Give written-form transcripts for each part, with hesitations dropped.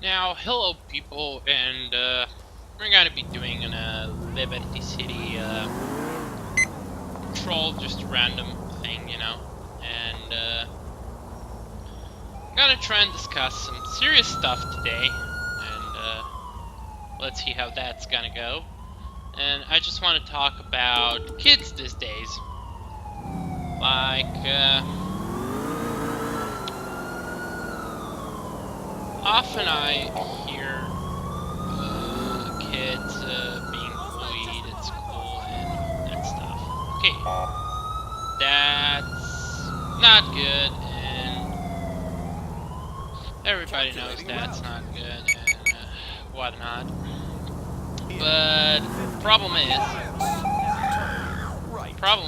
Now, hello people, and we're gonna be doing a Liberty City patrol, just a random thing, you know, and I'm gonna try and discuss some serious stuff today, and let's see how that's gonna go. And I just want to talk about kids these days, like often I hear kids being bullied at school and that stuff. Okay, that's not good, and everybody knows that's not good and whatnot. But problem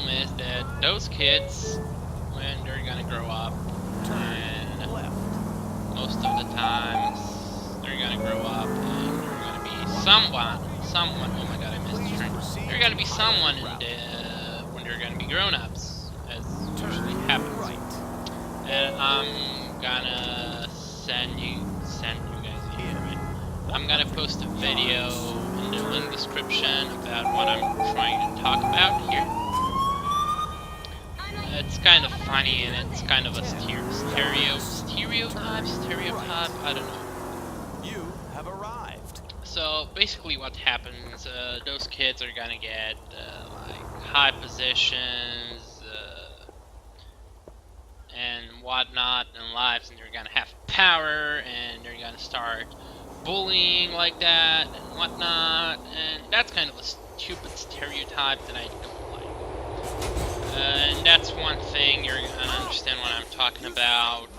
is that those kids, when they're gonna grow up, and most of the times they're gonna grow up and they're gonna be someone, oh my god, I missed the train. They're gonna be someone when they're gonna be grown-ups, as usually happens. And I'm gonna send you guys here, right? I'm gonna post a video in the link description about what I'm trying to talk about here. It's kind of funny and it's kind of a stereotype, I don't know. You have arrived. So basically what happens, those kids are gonna get like high positions and whatnot in lives, and they're gonna have power, and they're gonna start bullying like that and whatnot, and that's kind of a stupid stereotype that I don't like. And that's one thing you're gonna understand what I'm talking about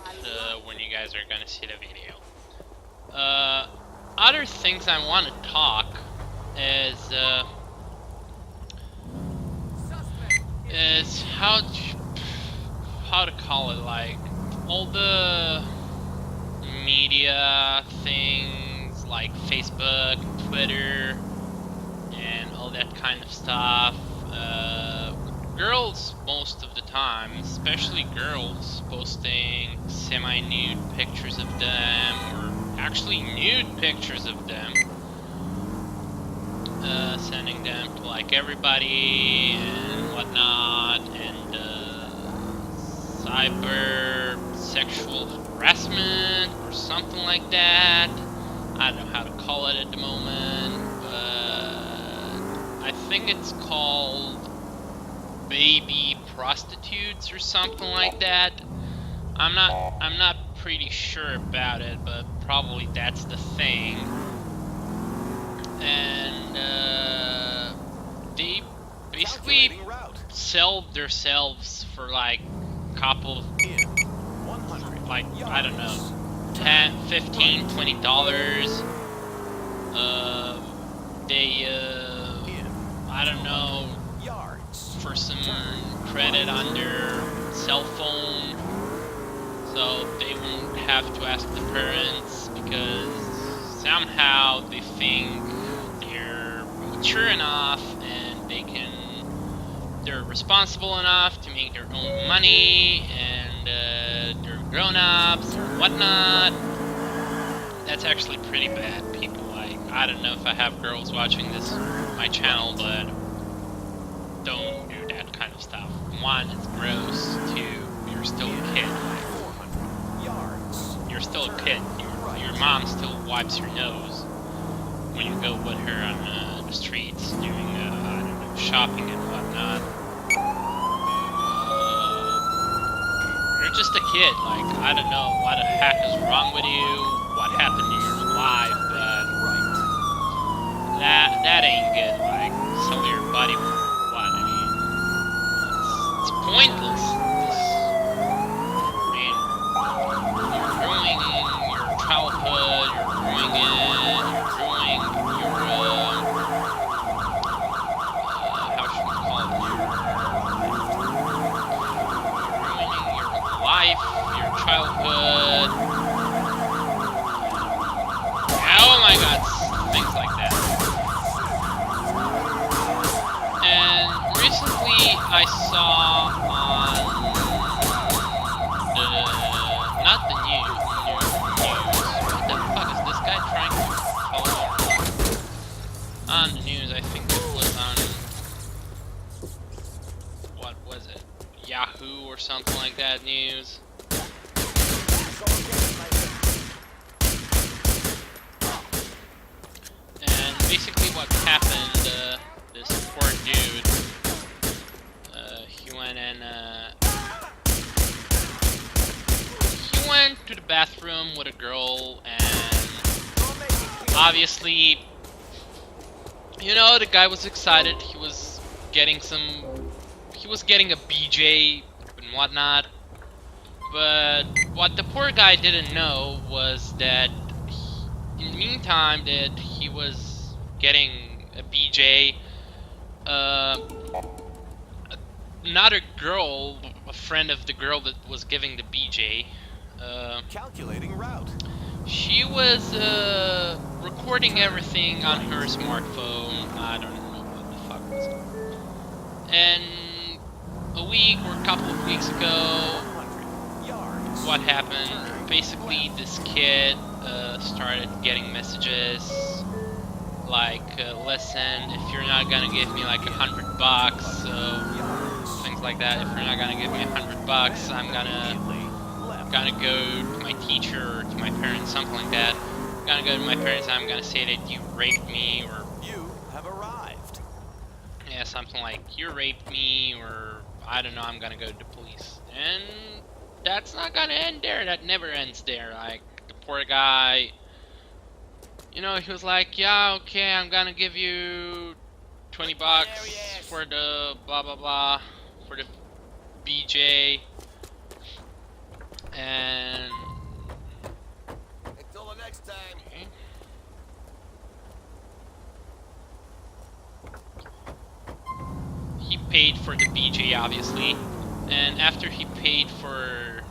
when you guys are gonna see the video. Other things I want to talk is how to call it, like all the media things like Facebook, Twitter, and all that kind of stuff. Girls, most of the time, especially girls, posting semi-nude pictures of them, or actually nude pictures of them, sending them to like everybody and whatnot, and cyber sexual harassment or something like that. I don't know how to call it at the moment, but I think it's called baby prostitutes or something like that. I'm not pretty sure about it, but probably that's the thing. And they basically sell themselves for like a couple of, like, I don't know, $10, $15, $20. They I don't know, for some credit on their cell phone, so they won't have to ask the parents, because somehow they think they're mature enough and they're responsible enough to make their own money, and they're grown-ups or whatnot. That's actually pretty bad, people. I don't know if I have girls watching this my channel, but don't do that kind of stuff. One, it's gross. Two, you're still a kid. You're still a kid. Your mom still wipes your nose when you go with her on the streets doing, I don't know, shopping and whatnot. You're just a kid. Like, I don't know what the heck is wrong with you, what happened in your life, but that ain't good. Like, sell your body for what? I mean, it's pointless. I mean, you're ruining your childhood, you're ruining your, how should we call it? You're ruining your life, your childhood. Oh my god, things like that. And recently I saw on not the news, what the fuck is this guy basically what happened, this poor dude, he went and, he went to the bathroom with a girl, and obviously, you know, the guy was excited. He was getting a BJ and whatnot. But what the poor guy didn't know was that in the meantime that he was getting a BJ, another girl, a friend of the girl that was giving the BJ, Calculating route. she was recording everything on her smartphone. I don't know what the fuck was it. And a week or a couple of weeks ago, what happened? Basically, this kid started getting messages like, listen, if you're not gonna give me like $100, things like that. If you're not gonna give me $100, I'm gonna go to my teacher or to my parents, something like that. I'm gonna go to my parents and I'm gonna say that you raped me, or You have arrived. yeah, something like you raped me, or I don't know, I'm gonna go to the police. And that's not gonna end there. That never ends there. Like, the poor guy, you know, he was like, yeah, okay, I'm gonna give you $20 for the blah blah blah, for the BJ. And Until the next time. okay. He paid for the BJ, obviously, and after he paid for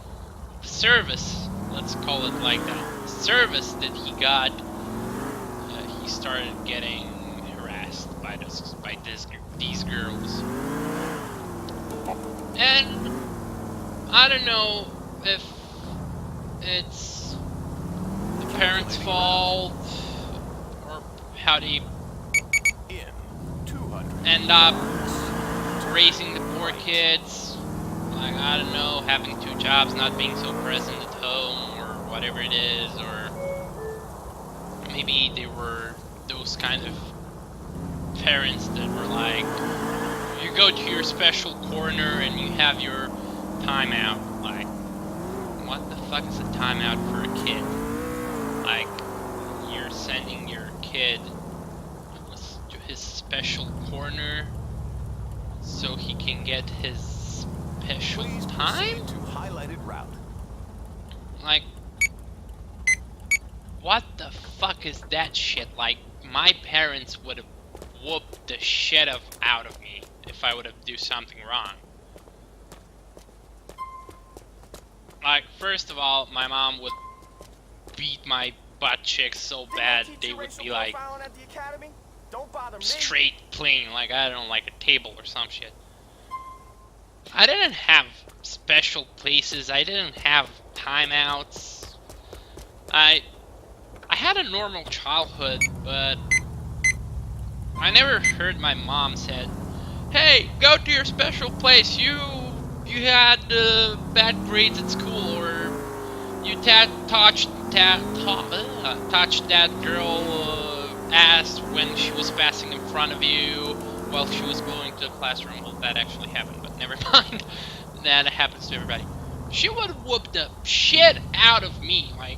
service, let's call it like that, service that he got, he started getting harassed by these girls. And I don't know if it's the parents' fault or how they In 200. end up raising the poor kids. Like, I don't know, having 2 jobs, not being so present at home, or whatever it is, or maybe they were those kind of parents that were like, you go to your special corner and you have your timeout. Like, what the fuck is a timeout for a kid? Like, you're sending your kid to his special corner so he can get his special Please time? proceed to highlighted route. Like, what the fuck is that shit? Like, my parents would have whooped the shit out of me if I would have do something wrong. Like, first of all, my mom would beat my butt cheeks so bad they would be like straight plain, like, I don't know, like a table or some shit. I didn't have special places, I didn't have timeouts. I had a normal childhood, but I never heard my mom said, hey, go to your special place, you had bad grades at school, or you touched that girl ass when she was passing in front of you while she was going to the classroom. Well, that actually happened, but never mind. That happens to everybody. She would whoop the shit out of me, like,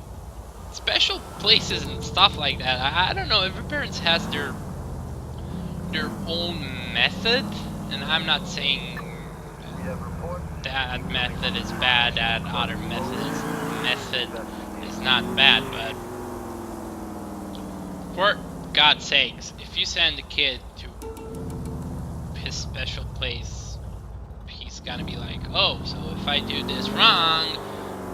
special places and stuff like that. I don't know, every parent has their own method, and I'm not saying that method is bad, that other method is not bad, but for God's sakes, if you send a kid to his special place, he's gonna be like, oh, so if I do this wrong,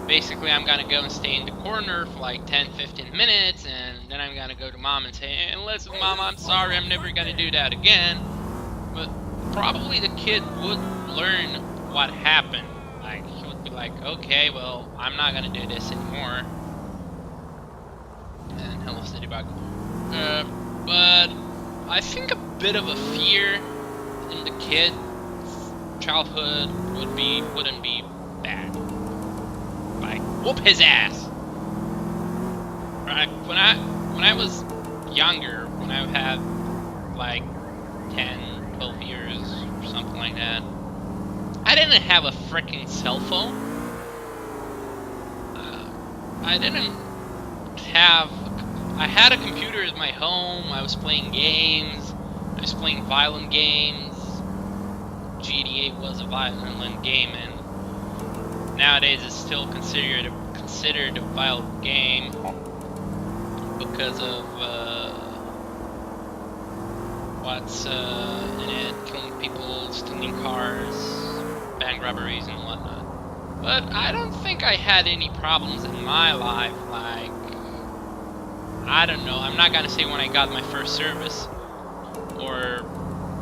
basically I'm gonna go and stay in the corner for like 10-15 minutes, and then I'm gonna go to mom and say, hey, listen, mom, I'm sorry, I'm never gonna do that again. But probably the kid would learn what happened. Like, he would be like, okay, well, I'm not gonna do this anymore, and he'll steady back. But I think a bit of a fear in the kid's childhood wouldn't be bad. Like, whoop his ass. Right? When I was younger, when I had like 10, 12 years or something like that. I didn't have a freaking cell phone. I had a computer at my home. I was playing games. I was playing violent games. GTA was a violent game, and nowadays it's still considered a violent game because of what's in it, killing people, stealing cars, bank robberies, and whatnot. But I don't think I had any problems in my life, like, I don't know, I'm not gonna say when I got my first service, or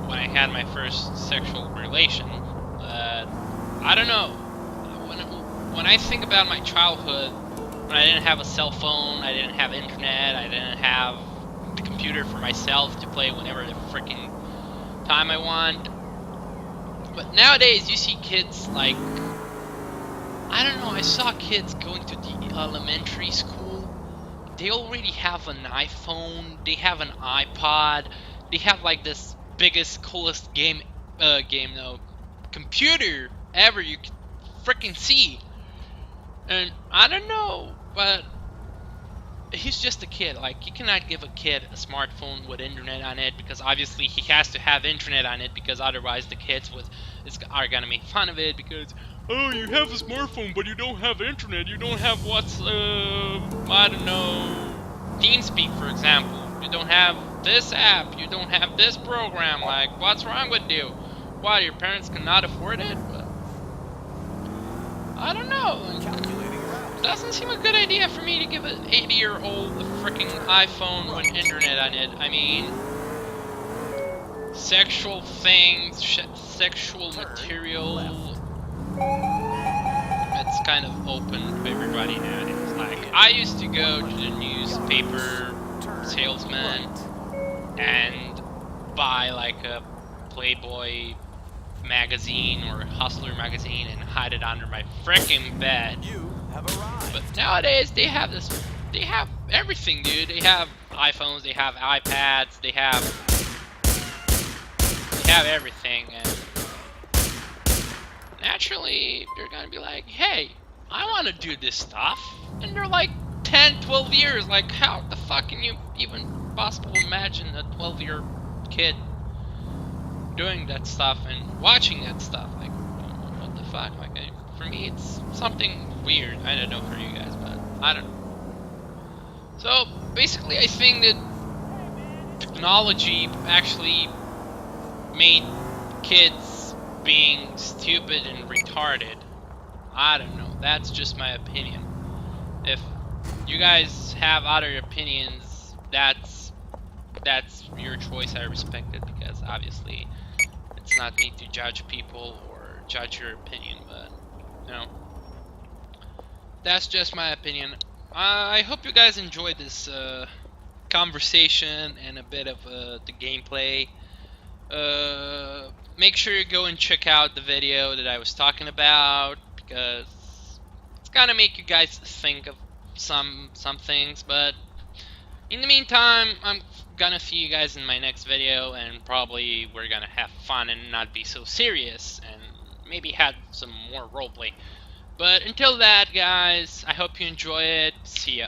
when I had my first sexual relation, but I don't know. When I think about my childhood, when I didn't have a cell phone, I didn't have internet, I didn't have the computer for myself to play whenever the freaking time I want. But nowadays, you see kids like, I don't know, I saw kids going to the elementary school. They already have an iPhone, they have an iPod, they have like this biggest, coolest computer ever you could freaking see. And I don't know, but he's just a kid. Like, you cannot give a kid a smartphone with internet on it, because obviously he has to have internet on it, because otherwise the kids are gonna make fun of it, because, oh, you have a smartphone but you don't have internet, you don't have I don't know, TeamSpeak, for example, you don't have this app, you don't have this program, like, what's wrong with you? Why, your parents cannot afford it? But I don't know. Doesn't seem a good idea for me to give an 80-year-old a freaking iPhone with internet on it. I mean, sexual things, sexual material, it's kind of open to everybody nowadays. Like, I used to go to the newspaper salesman and buy like a Playboy magazine or Hustler magazine and hide it under my freaking bed. But nowadays they have everything, dude. They have iPhones, they have iPads, they have everything, and naturally they're gonna be like, hey, I want to do this stuff, and they're like 10, 12 years. Like, how the fuck can you even possibly imagine a 12-year kid doing that stuff and watching that stuff? Like, what the fuck? Like, for me, it's something weird. I don't know for you guys, but I don't know. So basically, I think that technology actually made kids being stupid and retarded. I don't know. That's just my opinion. If you guys have other opinions, that's your choice. I respect it, because obviously it's not me to judge people or judge your opinion, but you know, that's just my opinion. I hope you guys enjoyed this conversation and a bit of the gameplay. Make sure you go and check out the video that I was talking about, because it's gonna make you guys think of some things. But in the meantime, I'm gonna see you guys in my next video, and probably we're gonna have fun and not be so serious, and maybe have some more roleplay. But until that, guys, I hope you enjoy it. See ya.